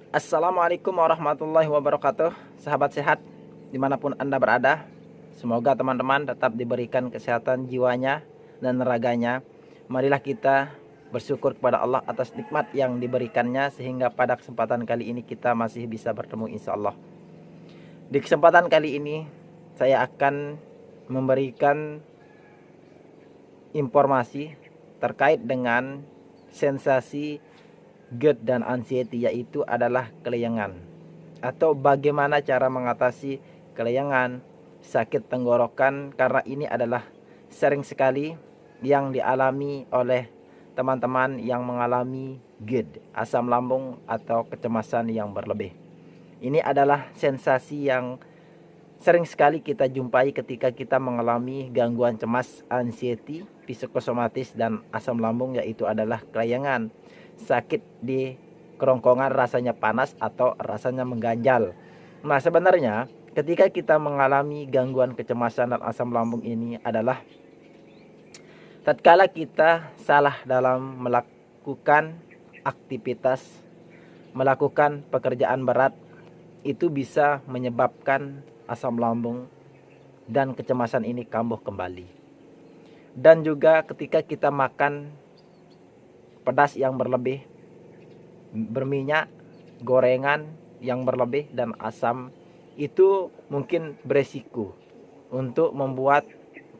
Assalamualaikum warahmatullahi wabarakatuh. Sahabat sehat dimanapun Anda berada, semoga teman-teman tetap diberikan kesehatan jiwanya dan raganya. Marilah kita bersyukur kepada Allah atas nikmat yang diberikannya, sehingga pada kesempatan kali ini kita masih bisa bertemu insya Allah. Di kesempatan kali ini saya akan memberikan informasi terkait dengan sensasi GERD dan anxiety, yaitu adalah kelayangan, atau bagaimana cara mengatasi kelayangan, sakit tenggorokan, karena ini adalah sering sekali yang dialami oleh teman-teman yang mengalami GERD, asam lambung atau kecemasan yang berlebih. Ini adalah sensasi yang sering sekali kita jumpai ketika kita mengalami gangguan cemas, anxiety, psikosomatis, dan asam lambung, yaitu adalah kelayangan, sakit di kerongkongan, rasanya panas atau rasanya mengganjal. Nah, sebenarnya ketika kita mengalami gangguan kecemasan dan asam lambung ini adalah tatkala kita salah dalam melakukan aktivitas, melakukan pekerjaan berat, itu bisa menyebabkan asam lambung dan kecemasan ini kambuh kembali. Dan juga ketika kita makan pedas yang berlebih, berminyak, gorengan yang berlebih, dan asam, itu mungkin beresiko untuk membuat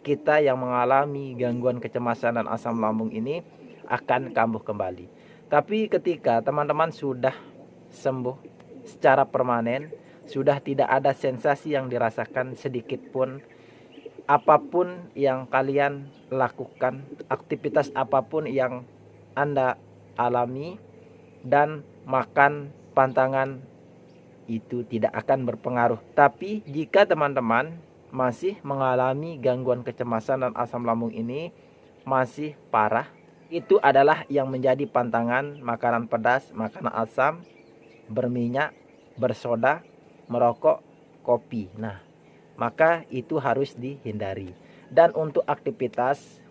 kita yang mengalami gangguan kecemasan dan asam lambung ini akan kambuh kembali. Tapi ketika teman-teman sudah sembuh secara permanen, sudah tidak ada sensasi yang dirasakan sedikit pun, apapun yang kalian lakukan, aktivitas apapun yang Anda alami, dan makan pantangan, itu tidak akan berpengaruh. Tapi jika teman-teman masih mengalami gangguan kecemasan dan asam lambung ini masih parah, itu adalah yang menjadi pantangan makanan pedas, makanan asam, berminyak, bersoda, merokok, kopi. Nah, maka itu harus dihindari. Dan untuk aktivitas,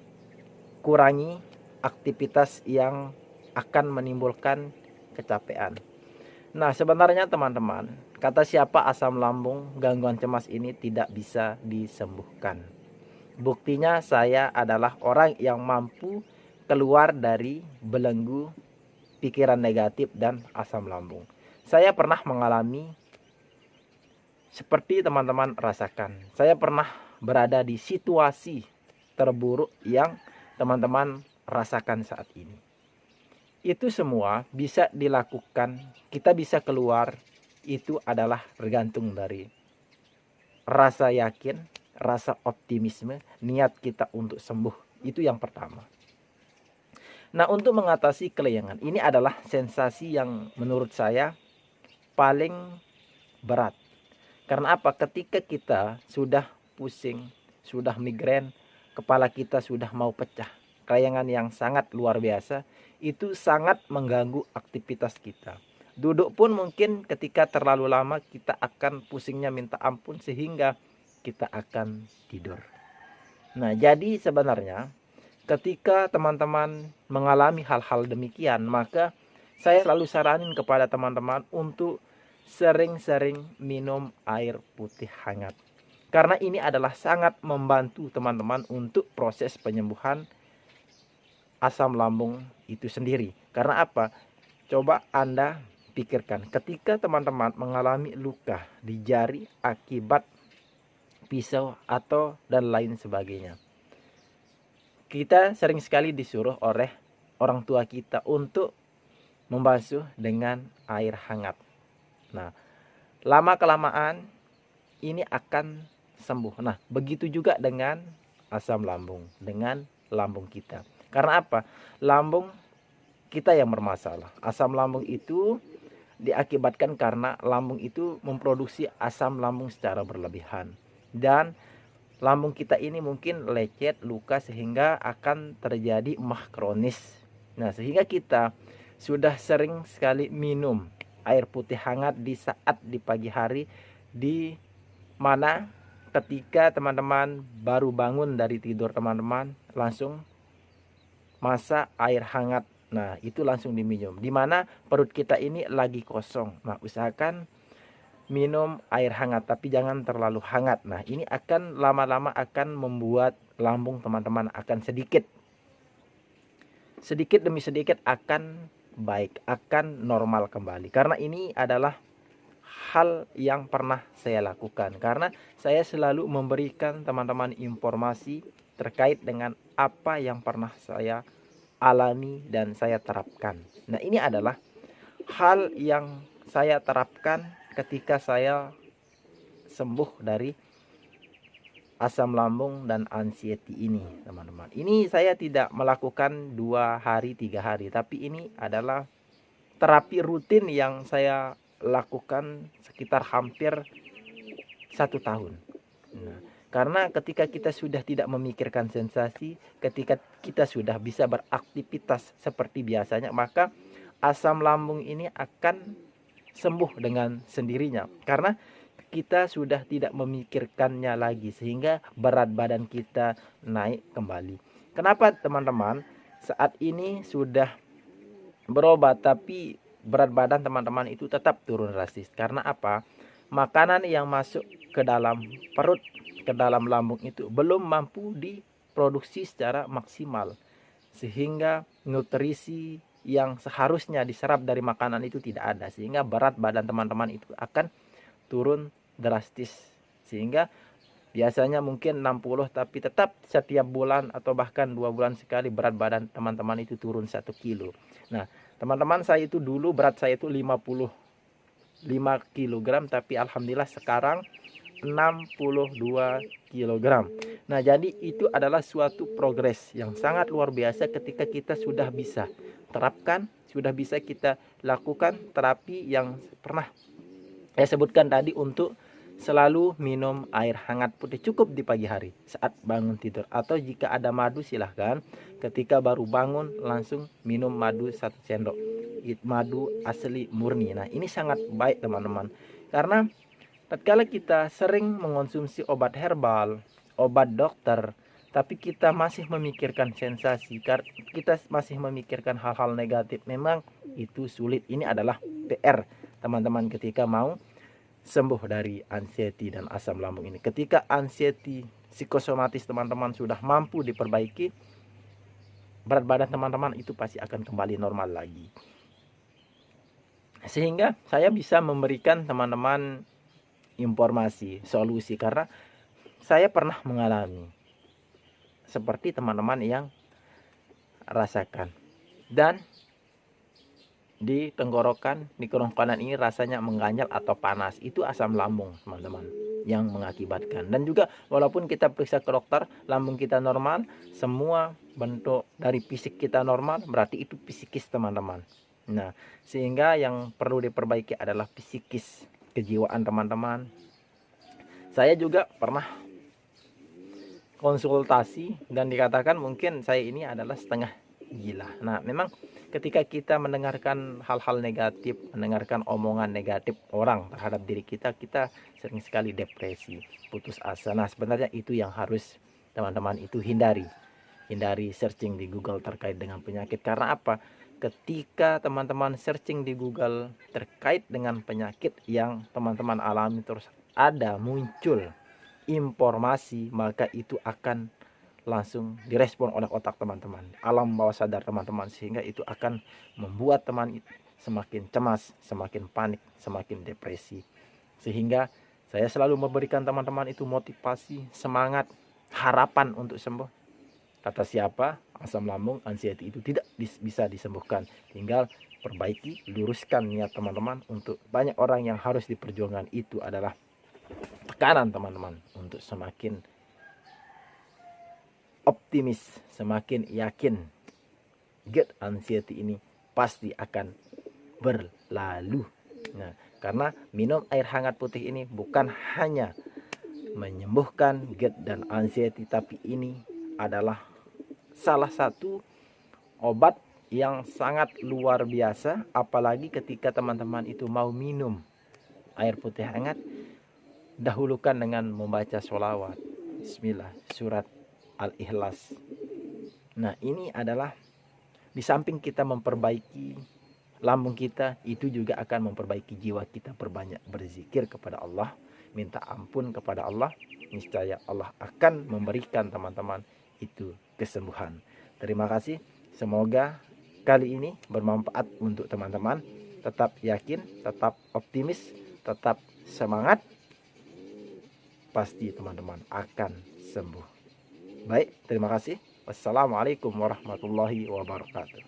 kurangi aktivitas yang akan menimbulkan kecapean. Nah, sebenarnya teman-teman, kata siapa asam lambung, gangguan cemas ini tidak bisa disembuhkan. Buktinya saya adalah orang yang mampu keluar dari belenggu pikiran negatif dan asam lambung. Saya pernah mengalami seperti teman-teman rasakan. Saya pernah berada di situasi terburuk yang teman-teman rasakan saat ini. Itu semua bisa dilakukan, kita bisa keluar, itu adalah tergantung dari rasa yakin, rasa optimisme, niat kita untuk sembuh. Itu yang pertama. Nah, untuk mengatasi kelayangan, ini adalah sensasi yang menurut saya paling berat. Karena apa? Ketika kita sudah pusing, sudah migrain, kepala kita sudah mau pecah, kelayangan yang sangat luar biasa, itu sangat mengganggu aktivitas kita. Duduk pun mungkin ketika terlalu lama kita akan pusingnya minta ampun, sehingga kita akan tidur. Nah, jadi sebenarnya ketika teman-teman mengalami hal-hal demikian, maka saya selalu saranin kepada teman-teman untuk sering-sering minum air putih hangat. Karena ini adalah sangat membantu teman-teman untuk proses penyembuhan asam lambung itu sendiri. Karena apa? Coba Anda pikirkan, ketika teman-teman mengalami luka di jari akibat pisau atau dan lain sebagainya, kita sering sekali disuruh oleh orang tua kita untuk membasuh dengan air hangat. Nah, lama-kelamaan ini akan sembuh. Nah, begitu juga dengan asam lambung, dengan lambung kita. Karena apa? Lambung kita yang bermasalah. Asam lambung itu diakibatkan karena lambung itu memproduksi asam lambung secara berlebihan. Dan lambung kita ini mungkin lecet, luka, sehingga akan terjadi emah kronis. Nah, sehingga kita sudah sering sekali minum air putih hangat di saat di pagi hari, di mana ketika teman-teman baru bangun dari tidur, teman-teman langsung masak air hangat Nah, itu langsung diminum. Dimana perut kita ini lagi kosong. Nah, usahakan minum air hangat, tapi jangan terlalu hangat. Nah, ini akan lama-lama akan membuat lambung teman-teman akan sedikit demi sedikit akan baik, akan normal kembali. Karena ini adalah hal yang pernah saya lakukan. Karena saya selalu memberikan teman-teman informasi terkait dengan apa yang pernah saya alami dan saya terapkan. Nah, ini adalah hal yang saya terapkan ketika saya sembuh dari asam lambung dan anxiety ini, teman-teman. Ini saya tidak melakukan 2 hari 3 hari, tapi ini adalah terapi rutin yang saya lakukan sekitar hampir 1 tahun. Nah, karena ketika kita sudah tidak memikirkan sensasi, ketika kita sudah bisa beraktivitas seperti biasanya, maka asam lambung ini akan sembuh dengan sendirinya. Karena kita sudah tidak memikirkannya lagi, sehingga berat badan kita naik kembali. Kenapa teman-teman saat ini sudah berobat tapi berat badan teman-teman itu tetap turun drastis? Karena apa? Makanan yang masuk ke dalam perut, ke dalam lambung itu belum mampu diproduksi secara maksimal, sehingga nutrisi yang seharusnya diserap dari makanan itu tidak ada, sehingga berat badan teman-teman itu akan turun drastis. Sehingga biasanya mungkin 60, tapi tetap setiap bulan atau bahkan 2 bulan sekali berat badan teman-teman itu turun 1 kilo. Nah, teman-teman, saya itu dulu berat saya itu 55 kg, tapi alhamdulillah sekarang 62 kg. Nah, jadi itu adalah suatu progres yang sangat luar biasa ketika kita sudah bisa terapkan, sudah bisa kita lakukan terapi yang pernah saya sebutkan tadi, untuk selalu minum air hangat putih cukup di pagi hari saat bangun tidur, atau jika ada madu silahkan ketika baru bangun langsung minum madu 1 sendok, madu asli murni. Nah, ini sangat baik teman-teman, karena tatkala kita sering mengonsumsi obat herbal, obat dokter, tapi kita masih memikirkan sensasi, kita masih memikirkan hal-hal negatif, memang itu sulit. Ini adalah PR teman-teman ketika mau sembuh dari anxiety dan asam lambung ini. Ketika anxiety psikosomatis teman-teman sudah mampu diperbaiki, berat badan teman-teman itu pasti akan kembali normal lagi. Sehingga saya bisa memberikan teman-teman informasi, solusi, karena saya pernah mengalami seperti teman-teman yang rasakan. Dan di tenggorokan, di kerongkongan ini rasanya mengganjal atau panas, itu asam lambung teman-teman yang mengakibatkan. Dan juga walaupun kita periksa ke dokter, lambung kita normal, semua bentuk dari fisik kita normal, berarti itu psikis teman-teman. Nah, sehingga yang perlu diperbaiki adalah psikis, kejiwaan teman-teman. Saya juga pernah konsultasi dan dikatakan mungkin saya ini adalah setengah gila. Nah, memang ketika kita mendengarkan hal-hal negatif, mendengarkan omongan negatif orang terhadap diri kita, kita sering sekali depresi, putus asa. Nah, sebenarnya itu yang harus teman-teman itu hindari. Hindari searching di Google terkait dengan penyakit. Karena apa? Ketika teman-teman searching di Google terkait dengan penyakit yang teman-teman alami, terus ada muncul informasi, maka itu akan langsung direspon oleh otak teman-teman, alam bawah sadar teman-teman, sehingga itu akan membuat teman semakin cemas, semakin panik, semakin depresi. Sehingga saya selalu memberikan teman-teman itu motivasi, semangat, harapan untuk sembuh. Kata siapa? Asam lambung, anxiety itu tidak bisa disembuhkan. Tinggal perbaiki, luruskan niat teman-teman. Untuk banyak orang yang harus diperjuangkan itu adalah tekanan teman-teman untuk semakin optimis, semakin yakin GERD anxiety ini pasti akan berlalu. Nah, karena minum air hangat putih ini bukan hanya menyembuhkan GERD dan anxiety, tapi ini adalah salah satu obat yang sangat luar biasa. Apalagi ketika teman-teman itu mau minum air putih hangat, dahulukan dengan membaca sholawat, bismillah, surat Al-Ikhlas. Nah, ini adalah Di samping kita memperbaiki lambung kita, itu juga akan memperbaiki jiwa kita, perbanyak berzikir kepada Allah, minta ampun kepada Allah. Niscaya Allah akan memberikan teman-teman itu kesembuhan. Terima kasih. Semoga kali ini bermanfaat untuk teman-teman. Tetap yakin, tetap optimis, tetap semangat. Pasti teman-teman akan sembuh. Baik, terima kasih. Wassalamualaikum warahmatullahi wabarakatuh.